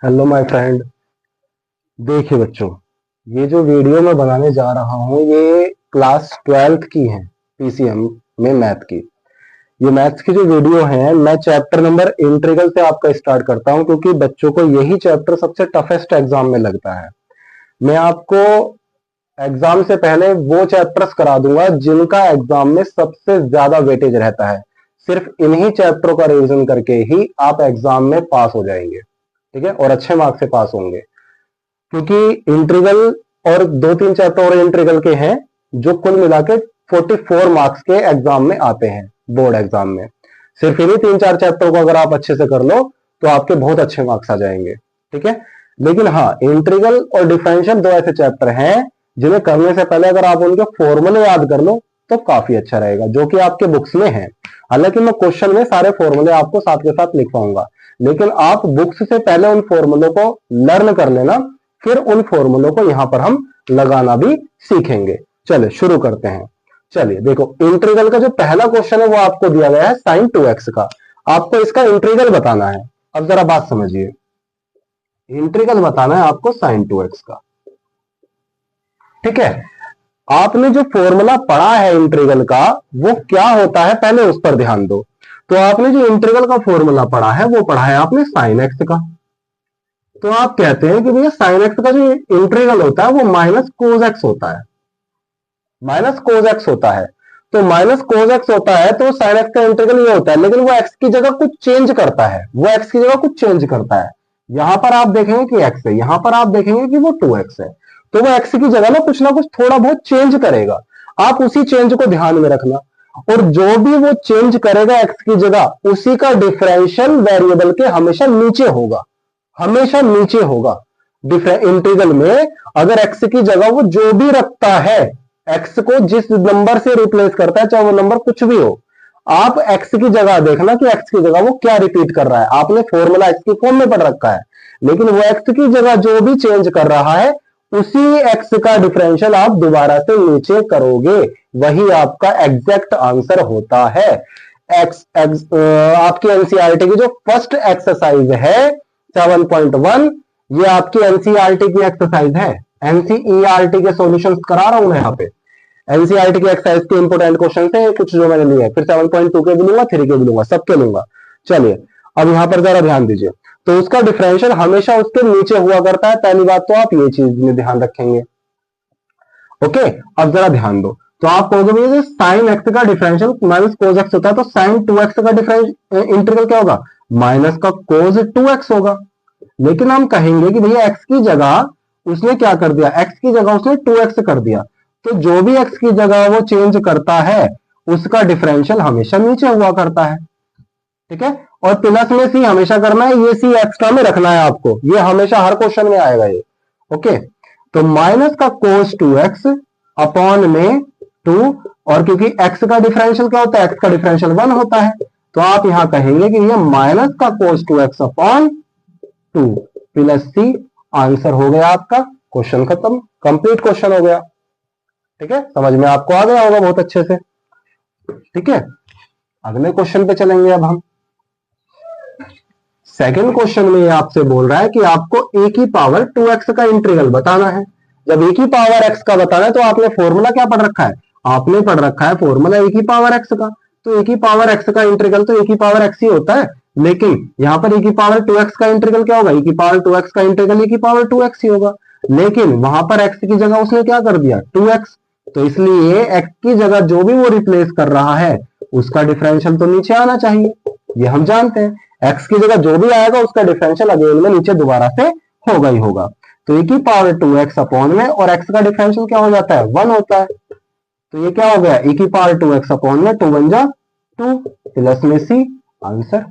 Hello my friend. देखिए बच्चों, ये जो वीडियो मैं बनाने जा रहा हूँ ये क्लास 12th की है, पीसीएम में मैथ की। ये मैथ्स की जो वीडियो है मैं चैप्टर नंबर इंटीग्रल से आपका स्टार्ट करता हूँ, क्योंकि बच्चों को यही चैप्टर सबसे टफेस्ट एग्जाम में लगता है। मैं आपको एग्जाम से पहले वो चैप्टर्स करा दूंगा जिनका एग्जाम में सबसे ज्यादा वेटेज रहता है। सिर्फ इन्हीं चैप्टरों का रिवीजन करके ही आप एग्जाम में पास हो जाएंगे, ठीक है, और अच्छे मार्क्स से पास होंगे। क्योंकि इंटीग्रल और दो तीन चैप्टर और इंटीग्रल के हैं जो कुल मिला के 44 मार्क्स के एग्जाम में आते हैं, बोर्ड एग्जाम में। सिर्फ इन्हीं तीन चार चैप्टर को अगर आप अच्छे से कर लो तो आपके बहुत अच्छे मार्क्स आ जाएंगे, ठीक है। लेकिन हाँ, इंटीग्रल और डिफरेंशियल दो ऐसे चैप्टर हैं जिन्हें करने से पहले अगर आप उनके फॉर्मूले याद कर लो तो काफी अच्छा रहेगा, जो कि आपके बुक्स में है। हालांकि मैं क्वेश्चन में सारे फॉर्मूले आपको साथ के साथ लिखवाऊंगा, लेकिन आप बुक्स से पहले उन फॉर्मूलों को लर्न कर लेना, फिर उन फॉर्मूलों को यहां पर हम लगाना भी सीखेंगे। चलिए शुरू करते हैं। चलिए देखो, इंटीग्रल का जो पहला क्वेश्चन है वो आपको दिया गया है sin 2x का। आपको इसका इंटीग्रल बताना है। अब जरा बात समझिए, इंटीग्रल बताना है आपको sin 2x का, ठीक है। आपने जो फॉर्मूला पढ़ा है इंटीग्रल का वो क्या होता है, पहले उस पर ध्यान दो। तो आपने जो इंटीग्रल का फॉर्मूला पढ़ा है वो पढ़ा है आपने sin x का। तो आप कहते हैं कि भैया sin x का जो इंटीग्रल होता है वो माइनस कोस एक्स होता है, माइनस कोस एक्स होता है। तो माइनस कोस एक्स होता है तो sin x का इंटीग्रल ये होता है, लेकिन वो x की जगह कुछ चेंज करता है, वो x की जगह कुछ चेंज करता है। यहां पर आप देखेंगे कि x है, यहां पर आप देखेंगे कि वो 2x है। तो वो x की जगह ना कुछ थोड़ा बहुत चेंज करेगा। आप उसी चेंज को ध्यान में रखना, और जो भी वो चेंज करेगा x की जगह उसी का डिफरेंशियल वेरिएबल के हमेशा नीचे होगा, हमेशा नीचे होगा। इंटीग्रल में अगर x की जगह वो जो भी रखता है, x को जिस नंबर से रिप्लेस करता है, चाहे वो नंबर कुछ भी हो, आप x की जगह देखना कि x की जगह वो क्या रिपीट कर रहा है। आपने फॉर्मूला x की फॉर्म में पढ़ रखा है, लेकिन वो x की जगह जो भी चेंज कर रहा है उसी x का डिफरेंशियल आप दोबारा से नीचे करोगे, वही आपका एग्जैक्ट आंसर होता है। आपकी एनसीईआरटी की जो फर्स्ट एक्सरसाइज है 7.1, ये आपकी एनसीईआरटी की एक्सरसाइज है। एनसीईआरटी के सॉल्यूशंस करा रहा हूं मैं यहाँ पे। एनसीईआरटी की एक्सरसाइज के इंपोर्टेंट क्वेश्चन है कुछ जो मैंने लिए हैं, फिर 7.2 के भी लूंगा, 3 के भी लूंगा, सबके लूंगा। चलिए अब यहां पर जरा ध्यान दीजिए। तो उसका डिफरेंशियल हमेशा उसके नीचे हुआ करता है, पहली बात तो आप ये चीज में ध्यान रखेंगे। ओके, अब जरा ध्यान दो। तो आप कहोगे भैया साइन एक्स का डिफरेंशियल माइनस कोस एक्स होता है, तो साइन 2x का डिफरेंशियल इंटीग्रल क्या होगा, माइनस का कोस 2x होगा। लेकिन हम कहेंगे कि भैया x की जगह उसने क्या कर दिया, x की जगह उसने 2x कर दिया। तो जो भी x की जगह वो चेंज करता है उसका डिफरेंशियल हमेशा नीचे हुआ करता है, ठीक है। और प्लस में सी हमेशा करना है, ये सी एक्स्ट्रा में रखना है आपको, ये हमेशा हर क्वेश्चन में आएगा ये। ओके, तो माइनस का कोस 2x अपॉन में 2, और क्योंकि x का डिफरेंशियल क्या होता है, x का डिफरेंशियल 1 होता है, तो आप यहां कहेंगे कि ये माइनस का कोस 2x अपॉन 2 प्लस सी। आंसर हो गया आपका, क्वेश्चन खत्म, कंप्लीट क्वेश्चन हो गया, ठीक है। समझ में आपको आ गया होगा बहुत अच्छे से, ठीक है। अगले क्वेश्चन पे चलेंगे अब हम। सेकंड क्वेश्चन में आपसे बोल रहा है कि आपको a की पावर 2x का इंटीग्रल बताना है। जब a की पावर x का बताना है तो आपने फॉर्मूला क्या पढ़ रखा है, आपने पढ़ रखा है फॉर्मूला a की पावर x का। तो a की पावर x का इंटीग्रल तो a की पावर x ही होता है, लेकिन यहां पर a की पावर 2x का इंटीग्रल क्या होगा, a की पावर 2x का इंटीग्रल a की पावर 2x ही होगा। लेकिन वहां पर x की जगह उसने क्या कर दिया, 2x। तो इसलिए x की जगह जो भी वो रिप्लेस कर रहा है उसका डिफरेंशियल तो नीचे आना चाहिए, ये हम जानते हैं। x की जगह जो भी आएगा उसका डिफरेंशियल अगेन में नीचे दोबारा से होगा ही होगा। तो e की पावर 2x अपॉन में, और x का डिफरेंशियल क्या हो जाता है, 1 होता है। तो ये क्या हो गया, e की पावर 2x अपॉन में 2 1 जा 2 प्लस में सी, आंसर,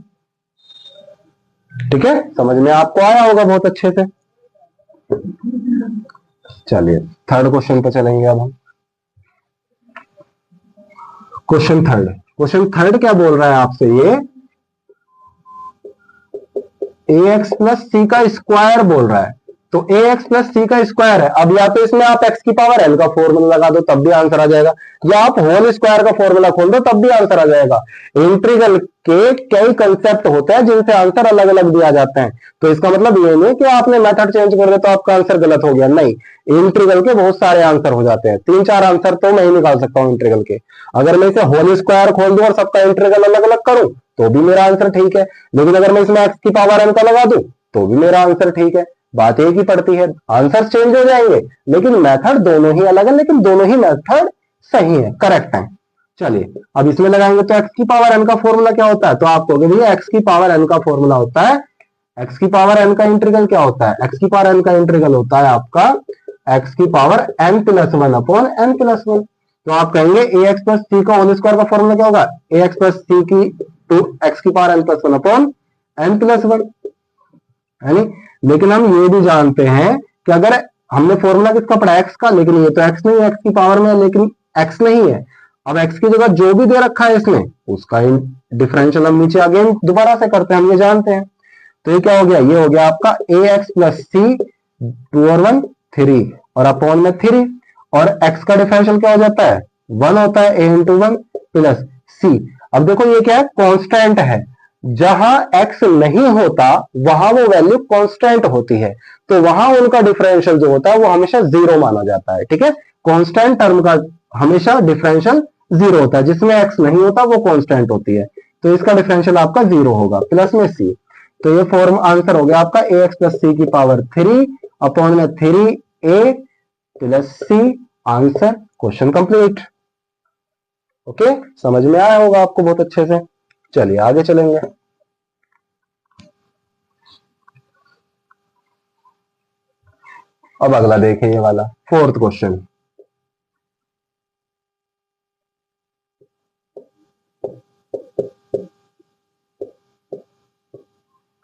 ठीक है। समझ में आपको आया होगा बहुत अच्छे से। चलिए थर्ड क्वेश्चन पे चलेंगे अब हम। क्वेश्चन थर्ड क्या बोल रहा है आपसे, ये ax प्लस सी का स्क्वायर बोल रहा है। तो ए एक्स प्लस सी का स्क्वायर है। अब या तो इसमें आप एक्स की पावर एन का फॉर्मूला लगा दो तब भी आंसर आ जाएगा, या आप होल स्क्वायर का फॉर्मूला खोल दो तब भी आंसर आ जाएगा। इंटीग्रल के कई कंसेप्ट होते हैं जिनसे आंसर अलग अलग दिया जाते हैं, तो इसका मतलब ये नहीं कि आपने मेथड चेंज कर दिया तो आपका आंसर गलत हो गया, नहीं। इंटीग्रल के बहुत सारे आंसर हो जाते हैं, 3-4 आंसर तो मैं ही निकाल सकता हूँ इंटीग्रल के। अगर मैं इसे होल स्क्वायर खोल दूं और सबका इंटीग्रल अलग अलग करूं तो भी मेरा आंसर ठीक है, लेकिन अगर मैं इसमें एक्स की पावर एन का लगा दूं तो भी मेरा आंसर ठीक है। बात एक ही पड़ती है, आंसर चेंज हो जाएंगे लेकिन मेथड दोनों ही अलग है, लेकिन दोनों ही मेथड सही है, करेक्ट है। चलिए अब इसमें लगाएंगे तो एक्स की पावर एन का फॉर्मूला क्या होता है, तो आप कहोगे भैया एक्स की पावर एन का फॉर्मूला होता है, एक्स की पावर एन का इंटीग्रल क्या होता है, एक्स की पावर एन का इंटीग्रल होता है आपका एक्स की power n plus one upon n plus one. तो आप कहेंगे ए एक्स प्लस सी का होल स्क्वायर का फॉर्मूला क्या होगा, ए एक्स प्लस सी की टू एक्स की power n plus one upon n plus one, है नी। लेकिन हम ये भी जानते हैं कि अगर हमने फॉर्मूला किसका पढ़ा एक्स का, लेकिन ये तो एक्स नहीं है, एक्स की पावर में, लेकिन एक्स नहीं है। अब एक्स की जगह जो भी दे रखा है इसमें उसका डिफरेंशियल हम नीचे अगेन दोबारा से करते हैं, हम ये जानते हैं। तो ये क्या हो गया, ये हो गया आपका ए एक्स प्लस सी 2 और 1 3 और अपॉन में 3, और x का डिफरेंशियल क्या हो जाता है 1 होता है, a इंटू वन प्लस सी। अब देखो ये क्या है, कांस्टेंट है, जहां x नहीं होता वहां वो वैल्यू कांस्टेंट होती है, तो वहां उनका डिफरेंशियल जो होता है वो हमेशा जीरो माना जाता है, ठीक है। कांस्टेंट टर्म का हमेशा डिफरेंशियल जीरो होता है, जिसमें x नहीं होता वो कांस्टेंट होती है, तो इसका डिफरेंशियल आपका जीरो होगा प्लस में सी। तो ये फॉर्म आंसर हो गया आपका ए एक्स प्लस सी की पावर 3 अपॉन में 3a प्लस सी, आंसर, क्वेश्चन कंप्लीट। ओके, समझ में आया होगा आपको बहुत अच्छे से। चलिए आगे चलेंगे। अब अगला देखें, ये वाला 4th क्वेश्चन।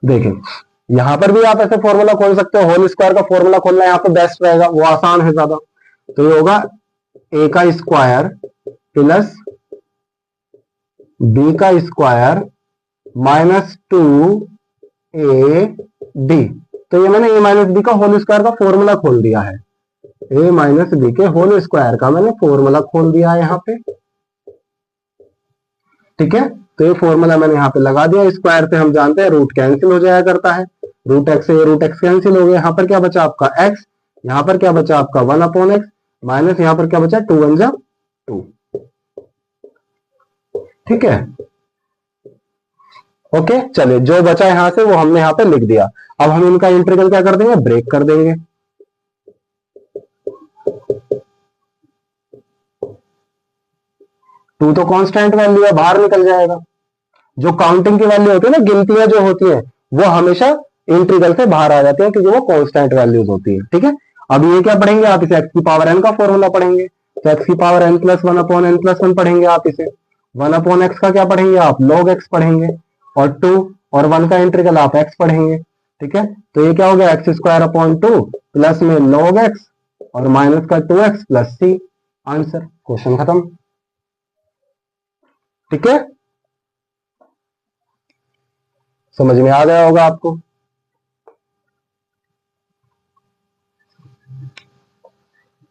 देखें यहां पर भी आप ऐसे फॉर्मूला खोल सकते हो, होल स्क्वायर का फॉर्मूला खोलना यहाँ पे बेस्ट रहेगा, वो आसान है ज्यादा। तो ये होगा ए का स्क्वायर प्लस बी का स्क्वायर माइनस 2ab। तो ये मैंने ए माइनस बी का होल स्क्वायर का फॉर्मूला खोल दिया है, ए माइनस बी के होल स्क्वायर का मैंने फॉर्मूला खोल दिया है यहाँ पे, ठीक है। तो ये फॉर्मूला मैंने यहाँ पे लगा दिया, स्क्वायर से हम जानते हैं रूट कैंसिल हो जाया करता है, रूट एक्स से ये रूट एक्स कैंसिल हो गया, यहाँ पर क्या बचा आपका एक्स, यहाँ पर क्या बचा आपका 1 अपॉन एक्स, माइनस यहाँ पर क्या बचा 2 1 जा 2, ठीक है। ओके, चलिए जो बचा यहां से वो हमने यहाँ पे लिख दिया। अब हम इनका इंटीग्रल क्या कर देंगे, ब्रेक कर देंगे। टू तो कांस्टेंट वैल्यू है, बाहर निकल जाएगा। जो काउंटिंग की वैल्यू होती है ना, गिनतियां जो होती है वो हमेशा इंटीग्रल से बाहर आ जाती है क्योंकि वो कांस्टेंट वैल्यूज होती है, ठीक है। अब ये क्या पढ़ेंगे आप, इसे एक्स की पावर एन का फॉर्मूला पढ़ेंगे, तो एक्स की power n plus one upon n plus one पढ़ेंगे आप इसे। 1 अपॉन एक्स का क्या पढ़ेंगे आप, लॉग एक्स पढ़ेंगे, और 2 और 1 का इंटीग्रल आप एक्स पढ़ेंगे, ठीक है। तो ये क्या हो गया एक्स स्क्वायर अपॉन 2 प्लस में लॉग एक्स और माइनस का 2x प्लस सी, आंसर, क्वेश्चन खत्म, ठीक है। समझ में आ गया होगा आपको।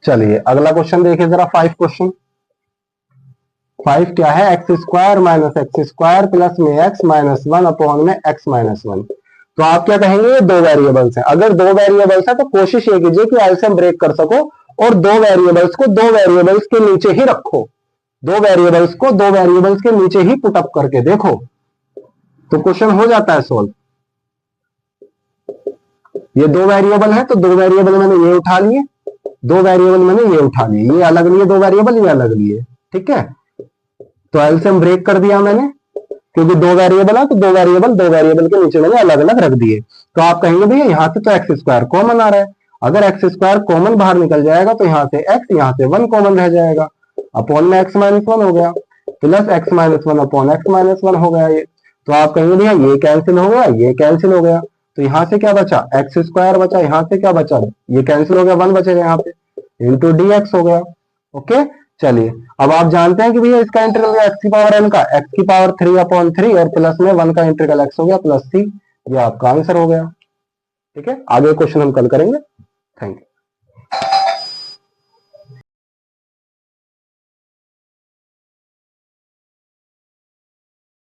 चलिए अगला क्वेश्चन देखिए जरा, 5 क्वेश्चन। 5 क्या है, x square minus x square plus में एक्स माइनस 1 अपॉन में एक्स माइनस 1। तो आप क्या कहेंगे, ये 2 वेरिएबल्स हैं। अगर 2 वेरिएबल्स है तो कोशिश ये कीजिए कि एलसीएम ब्रेक कर सको और 2 वेरिएबल्स को 2 वेरिएबल्स के नीचे ही रखो, 2 वेरिएबल्स को 2 वेरिएबल्स के नीचे ही पुट अप करके देखो तो क्वेश्चन हो जाता है सोल्व। ये 2 वेरिएबल है तो 2 वेरिएबल मैंने ये उठा लिए, 2 वेरिएबल मैंने ये उठा लिए, ये अलग लिए 2 वेरिएबल, ये अलग लिए, ठीक है। तो एलसीएम ब्रेक कर दिया मैंने, क्योंकि 2 वेरिएबल है तो 2 वेरिएबल के नीचे मैंने अलग अलग रख दिए। तो आप कहेंगे भैया यहाँ से तो एक्स स्क्वायर कॉमन आ रहा है, अगर एक्स स्क्वायर कॉमन बाहर निकल जाएगा तो यहाँ से एक्स, यहाँ से 1 कॉमन रह जाएगा, अपॉन में एक्स माइनस 1 हो गया, plus x minus 1 upon x minus 1 हो गया ये। तो आप कहेंगे भैया ये कैंसिल हो गया, ये कैंसिल हो गया, तो यहाँ से क्या बचा, एक्स स्क्वायर बचा, यहाँ से क्या बचा, ये कैंसिल हो गया, 1 बचेगा यहाँ पे, इंटू डी एक्स हो गया। ओके, चलिए अब आप जानते हैं कि भैया इसका इंटीग्रल एक्स की पावर एन का एक्स की पावर 3 अपॉन 3 और प्लस में 1 का इंटीग्रल एक्स हो गया प्लस सी, ये आपका आंसर हो गया, ठीक है, आगे क्वेश्चन हम कल करेंगे। Thank you.